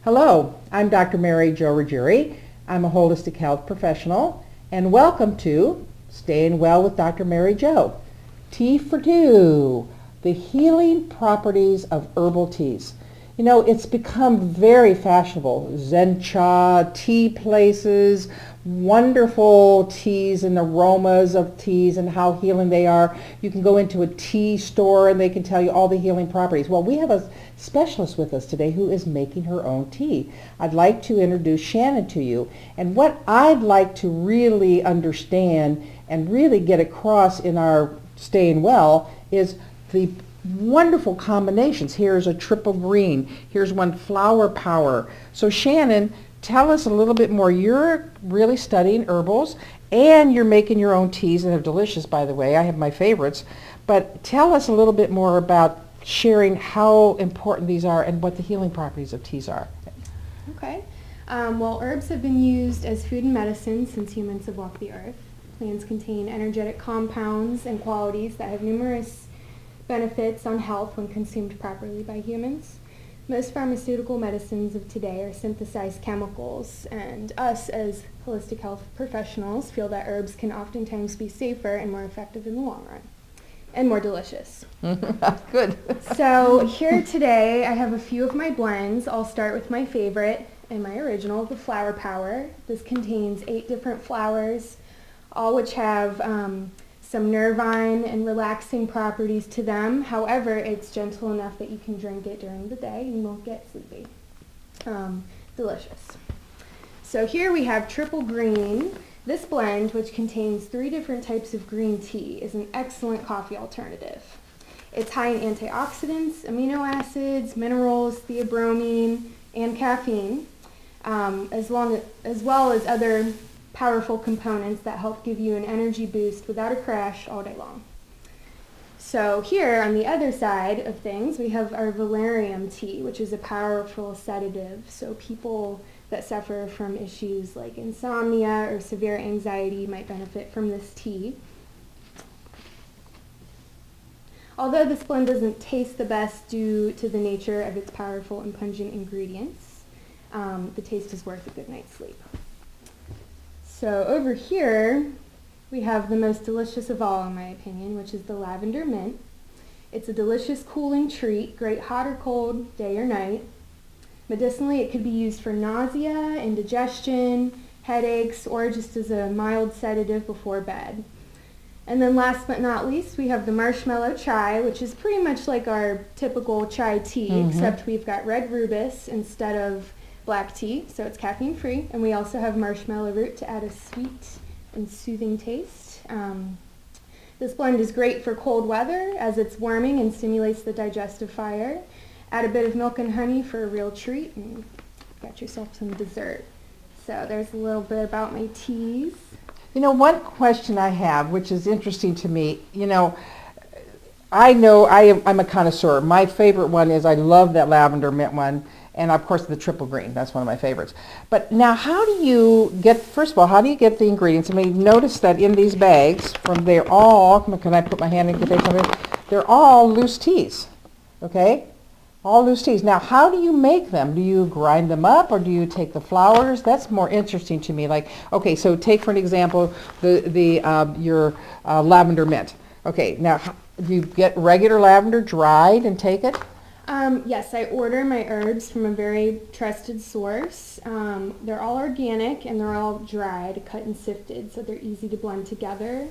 Hello, I'm Dr. Mary Jo Ruggieri. I'm a holistic health professional, and welcome to Staying Well with Dr. Mary Jo. Tea for two, the healing properties of herbal teas. You know, it's become very fashionable. Zencha, tea places, wonderful teas and aromas of teas and how healing they are. You can go into a tea store and they can tell you all the healing properties. Well, we have a specialist with us today who is making her own tea. I'd like to introduce Shannon to you. And what I'd like to really understand and really get across in our Staying Well is the wonderful combinations. Here's a triple green. Here's one flower power. So Shannon, tell us a little bit more. You're really studying herbals and you're making your own teas, and they're delicious, by the way. I have my favorites. But tell us a little bit more about sharing how important these are and what the healing properties of teas are. Okay. Well, herbs have been used as food and medicine since humans have walked the earth. Plants contain energetic compounds and qualities that have numerous benefits on health when consumed properly by humans. Most pharmaceutical medicines of today are synthesized chemicals, and us as holistic health professionals feel that herbs can oftentimes be safer and more effective in the long run, and more delicious. Good. So here today I have a few of my blends. I'll start with my favorite and my original, the Flower Power. This contains 8 different flowers, all which have some nervine and relaxing properties to them. However, it's gentle enough that you can drink it during the day and you won't get sleepy. Delicious. So here we have Triple Green. This blend, which contains 3 different types of green tea, is an excellent coffee alternative. It's high in antioxidants, amino acids, minerals, theobromine, and caffeine, as well as other powerful components that help give you an energy boost without a crash all day long. So here on the other side of things, we have our valerian tea, which is a powerful sedative. So people that suffer from issues like insomnia or severe anxiety might benefit from this tea. Although this blend doesn't taste the best due to the nature of its powerful and pungent ingredients, the taste is worth a good night's sleep. So over here, we have the most delicious of all, in my opinion, which is the lavender mint. It's a delicious cooling treat, great hot or cold, day or night. Medicinally, it could be used for nausea, indigestion, headaches, or just as a mild sedative before bed. And then last but not least, we have the marshmallow chai, which is pretty much like our typical chai tea, except we've got red rooibos instead of black tea, so it's caffeine free, and we also have marshmallow root to add a sweet and soothing taste. This blend is great for cold weather as it's warming and stimulates the digestive fire. Add a bit of milk and honey for a real treat, and got yourself some dessert. So there's a little bit about my teas. You know, one question I have, which is interesting to me, I'm a connoisseur. My favorite one is, I love that lavender mint one. And of course the triple green, that's one of my favorites. But now how do you get the ingredients? I mean, notice that in these bags, they're all, can I put my hand in, they're all loose teas, okay? All loose teas. Now how do you make them? Do you grind them up or do you take the flowers? That's more interesting to me. Like, okay, so take for an example your lavender mint. Okay, now do you get regular lavender dried and take it? Yes, I order my herbs from a very trusted source. They're all organic and they're all dried, cut and sifted, so they're easy to blend together.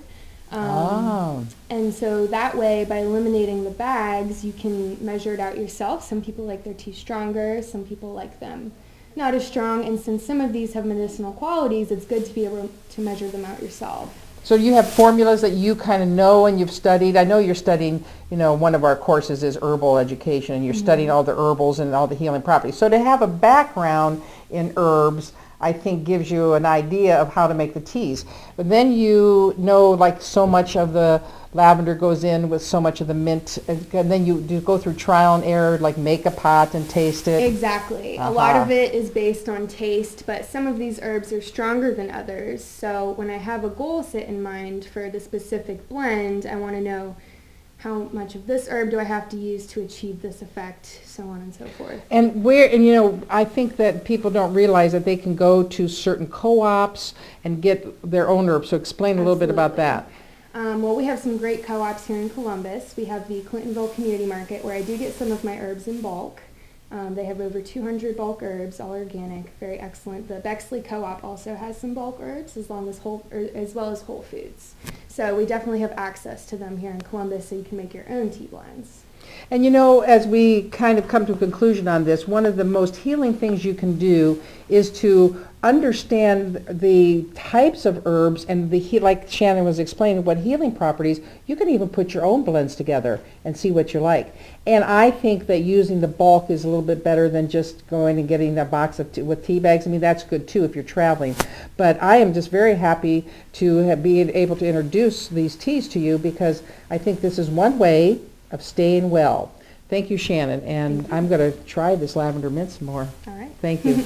And so that way, by eliminating the bags, you can measure it out yourself. Some people like their tea stronger, some people like them not as strong, and since some of these have medicinal qualities, it's good to be able to measure them out yourself. So you have formulas that you kind of know and you've studied. I know you're studying, one of our courses is herbal education, and you're studying all the herbals and all the healing properties. So to have a background in herbs, I think gives you an idea of how to make the teas. But then like so much of the lavender goes in with so much of the mint, and then you go through trial and error, like make a pot and taste it. Exactly. A lot of it is based on taste, but some of these herbs are stronger than others. So when I have a goal set in mind for the specific blend, I want to know how much of this herb do I have to use to achieve this effect, so on and so forth. And I think that people don't realize that they can go to certain co-ops and get their own herbs. So explain a little bit about that. Well, we have some great co-ops here in Columbus. We have the Clintonville Community Market, where I do get some of my herbs in bulk. They have over 200 bulk herbs, all organic, very excellent. The Bexley Co-op also has some bulk herbs, as well as Whole Foods. So we definitely have access to them here in Columbus, so you can make your own tea blends. And as we kind of come to a conclusion on this, one of the most healing things you can do is to understand the types of herbs and like Shannon was explaining, what healing properties. You can even put your own blends together and see what you like. And I think that using the bulk is a little bit better than just going and getting a box with tea bags. I mean, that's good too if you're traveling. But I am just very happy to be able to introduce these teas to you, because I think this is one way of staying well. Thank you, Shannon. And I'm going to try this lavender mint some more. All right. Thank you.